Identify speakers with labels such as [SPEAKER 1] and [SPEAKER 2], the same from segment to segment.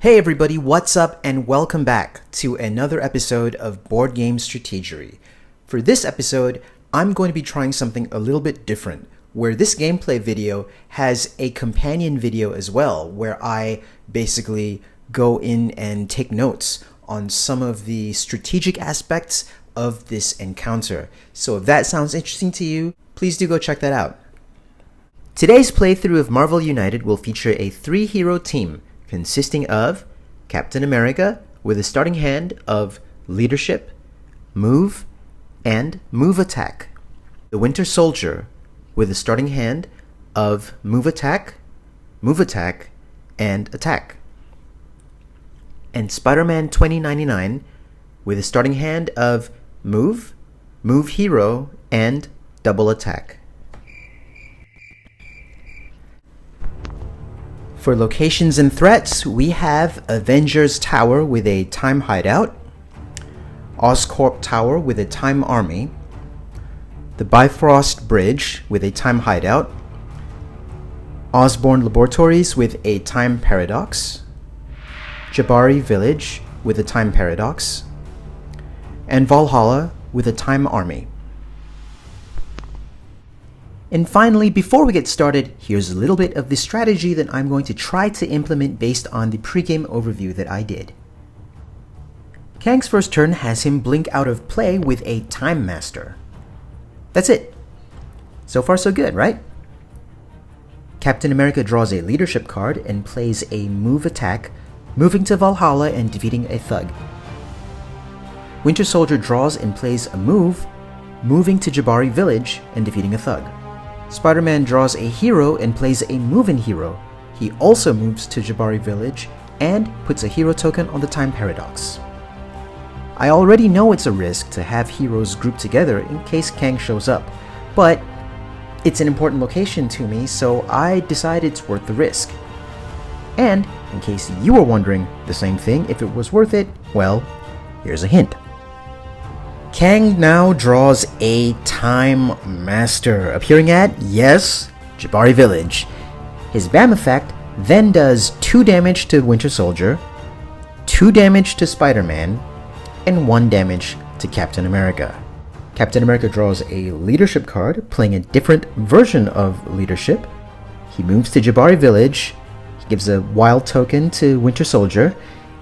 [SPEAKER 1] Hey everybody, what's up and welcome back to another episode of Board Game Strategery. For this episode, I'm going to be trying something a little bit different, where this gameplay video has a companion video as well, where I basically go in and take notes on some of the strategic aspects of this encounter. So if that sounds interesting to you, please do go check that out. Today's playthrough of Marvel United will feature a 3-hero team consisting of Captain America with a starting hand of Leadership, Move, and Move Attack. The Winter Soldier with a starting hand of Move Attack, and Attack. And Spider-Man 2099 with a starting hand of Move, Move Hero, and Double Attack. For locations and threats, we have Avengers Tower with a Time Hideout, Oscorp Tower with a Time Army, the Bifrost Bridge with a Time Hideout, Osborn Laboratories with a Time Paradox, Jabari Village with a Time Paradox, and Valhalla with a Time Army. And finally, before we get started, here's a little bit of the strategy that I'm going to try to implement based on the pregame overview that I did. Kang's first turn has him blink out of play with a Time Master. That's it. So far so good, right? Captain America draws a Leadership card and plays a Move Attack, moving to Valhalla and defeating a Thug. Winter Soldier draws and plays a Move, moving to Jabari Village and defeating a Thug. Spider-Man draws a hero and plays a Moving Hero. He also moves to Jabari Village and puts a hero token on the Time Paradox. I already know it's a risk to have heroes grouped together in case Kang shows up, but it's an important location to me, so I decide it's worth the risk. And in case you were wondering the same thing, if it was worth it, well, here's a hint. Kang now draws a Time Master, appearing at, yes, Jabari Village. His BAM effect then does 2 damage to Winter Soldier, 2 damage to Spider-Man, and 1 damage to Captain America. Captain America draws a Leadership card, playing a different version of Leadership. He moves to Jabari Village, he gives a wild token to Winter Soldier,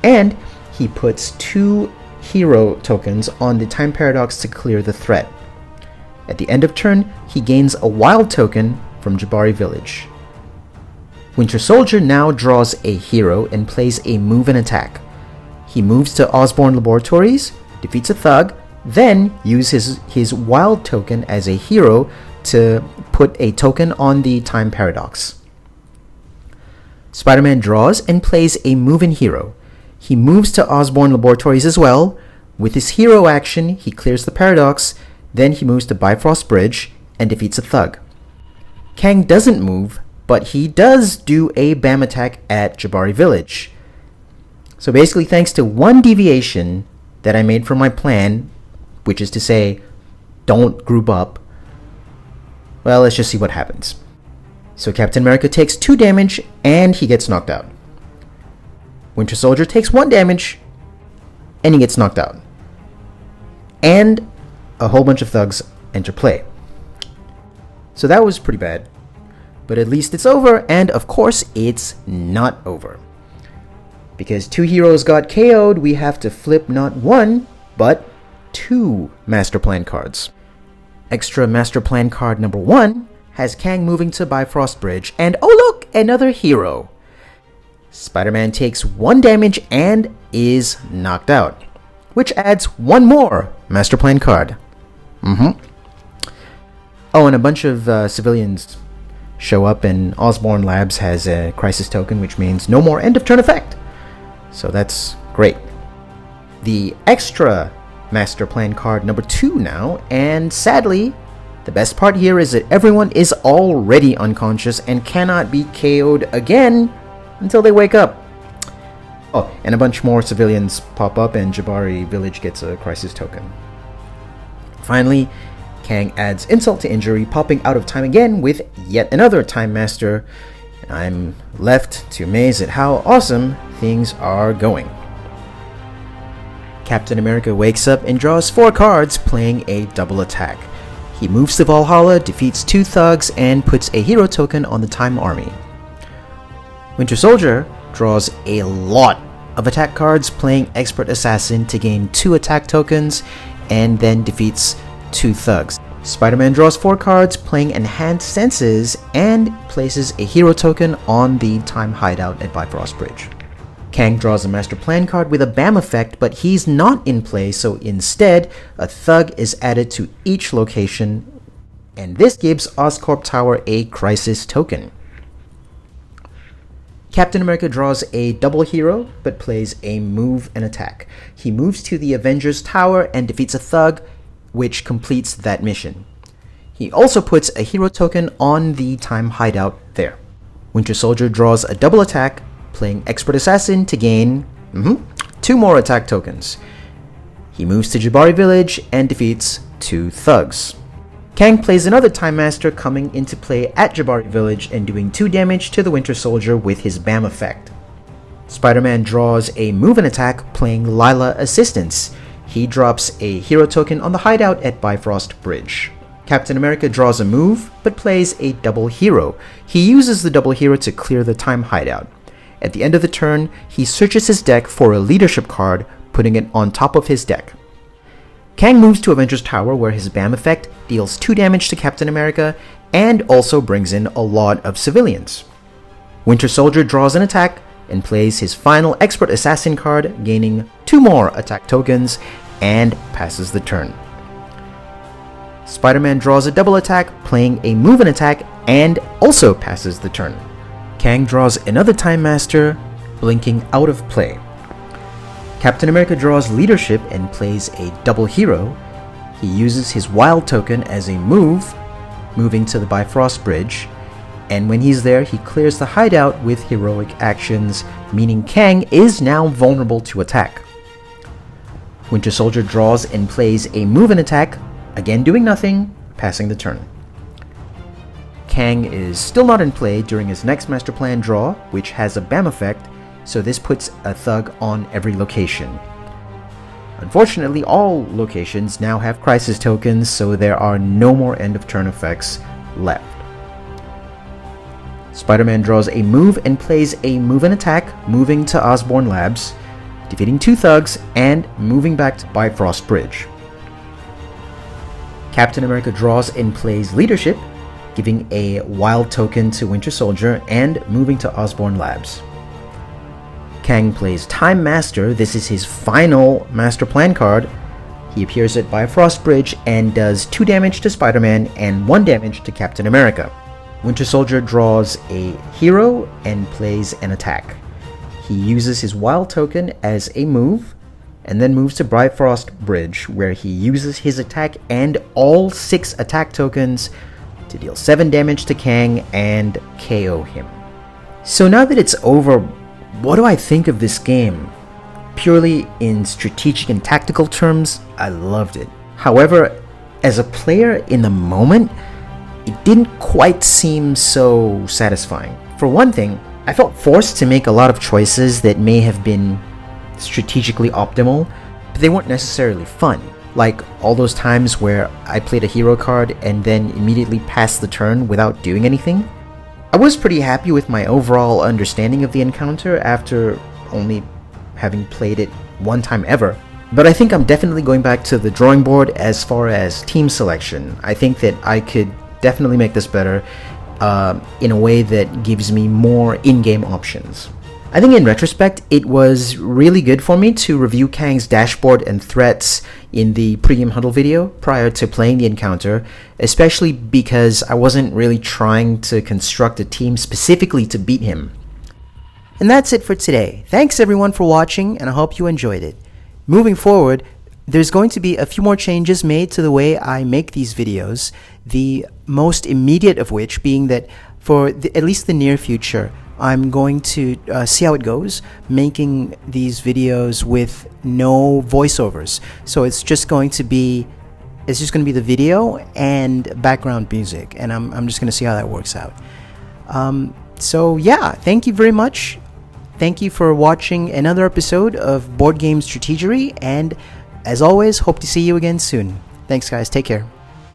[SPEAKER 1] and he puts 2 hero tokens on the Time Paradox to clear the threat. At the end of turn, he gains a wild token from Jabari Village. Winter Soldier now draws a hero and plays a Move and Attack. He moves to Osborn Laboratories, defeats a Thug, then uses his wild token as a hero to put a token on the Time Paradox. Spider-Man draws and plays a Moving Hero. He moves to Osborn Laboratories as well. With his hero action, he clears the Paradox, then he moves to Bifrost Bridge and defeats a Thug. Kang doesn't move, but he does do a BAM attack at Jabari Village. So basically, thanks to one deviation that I made from my plan, which is to say, don't group up, well, let's just see what happens. So Captain America takes 2 damage and he gets knocked out. Winter Soldier takes 1 damage, and he gets knocked out. And a whole bunch of thugs enter play. So that was pretty bad. But at least it's over, and of course, it's not over. Because 2 heroes got KO'd, we have to flip not 1, but 2 Master Plan cards. Extra Master Plan card number 1 has Kang moving to Bifrost Bridge, and oh look, another hero. Spider-Man takes 1 damage and is knocked out, which adds 1 more Master Plan card. Oh, and a bunch of civilians show up, and Osborn Labs has a crisis token, which means no more end of turn effect. So that's great. The extra Master Plan card number 2 now, and sadly, the best part here is that everyone is already unconscious and cannot be KO'd again until they wake up. Oh, and a bunch more civilians pop up and Jabari Village gets a crisis token. Finally, Kang adds insult to injury, popping out of time again with yet another Time Master. I'm left to amaze at how awesome things are going. Captain America wakes up and draws 4 cards, playing a double attack. He moves to Valhalla, defeats 2 thugs, and puts a hero token on the Time Army. Winter Soldier draws a lot of attack cards, playing Expert Assassin to gain 2 attack tokens, and then defeats 2 thugs. Spider-Man draws 4 cards, playing Enhanced Senses, and places a hero token on the Time Hideout at Bifrost Bridge. Kang draws a Master Plan card with a BAM effect, but he's not in play, so instead, a thug is added to each location, and this gives Oscorp Tower a Crisis token. Captain America draws a double hero, but plays a move and attack. He moves to the Avengers Tower and defeats a thug, which completes that mission. He also puts a hero token on the Time Hideout there. Winter Soldier draws a double attack, playing Expert Assassin to gain 2 more attack tokens. He moves to Jabari Village and defeats 2 thugs. Kang plays another Time Master, coming into play at Jabari Village and doing 2 damage to the Winter Soldier with his BAM effect. Spider-Man draws a move and attack, playing Lila Assistance. He drops a hero token on the hideout at Bifrost Bridge. Captain America draws a move, but plays a double hero. He uses the double hero to clear the Time Hideout. At the end of the turn, he searches his deck for a leadership card, putting it on top of his deck. Kang moves to Avengers Tower, where his BAM effect deals 2 damage to Captain America and also brings in a lot of civilians. Winter Soldier draws an attack and plays his final Expert Assassin card, gaining 2 more attack tokens, and passes the turn. Spider-Man draws a double attack, playing a move and attack, and also passes the turn. Kang draws another Time Master, blinking out of play. Captain America draws Leadership and plays a double hero. He uses his Wild token as a move, moving to the Bifrost Bridge, and when he's there, he clears the hideout with heroic actions, meaning Kang is now vulnerable to attack. Winter Soldier draws and plays a move and attack, again doing nothing, passing the turn. Kang is still not in play during his next Master Plan draw, which has a BAM effect, so this puts a thug on every location. Unfortunately, all locations now have Crisis tokens, so there are no more end of turn effects left. Spider-Man draws a move and plays a move and attack, moving to Osborn Labs, defeating 2 thugs, and moving back to Bifrost Bridge. Captain America draws and plays Leadership, giving a Wild token to Winter Soldier and moving to Osborn Labs. Kang plays Time Master. This is his final Master Plan card. He appears at Bifrost Bridge and does 2 damage to Spider-Man and 1 damage to Captain America. Winter Soldier draws a hero and plays an attack. He uses his Wild token as a move, and then moves to Bifrost Bridge, where he uses his attack and all 6 attack tokens to deal 7 damage to Kang and KO him. So now that it's over, what do I think of this game? Purely in strategic and tactical terms, I loved it. However, as a player in the moment, it didn't quite seem so satisfying. For one thing, I felt forced to make a lot of choices that may have been strategically optimal, but they weren't necessarily fun. Like all those times where I played a hero card and then immediately passed the turn without doing anything. I was pretty happy with my overall understanding of the encounter after only having played it one time ever. But I think I'm definitely going back to the drawing board as far as team selection. I think that I could definitely make this better in a way that gives me more in-game options. I think in retrospect, it was really good for me to review Kang's dashboard and threats in the pre-game huddle video prior to playing the encounter, especially because I wasn't really trying to construct a team specifically to beat him. And that's it for today. Thanks everyone for watching, and I hope you enjoyed it. Moving forward, there's going to be a few more changes made to the way I make these videos, the most immediate of which being that for at least the near future, I'm going to see how it goes, making these videos with no voiceovers. So it's just going to be the video and background music, and I'm just going to see how that works out. So yeah, thank you very much. Thank you for watching another episode of Board Game Strategery, and as always, hope to see you again soon. Thanks guys, take care.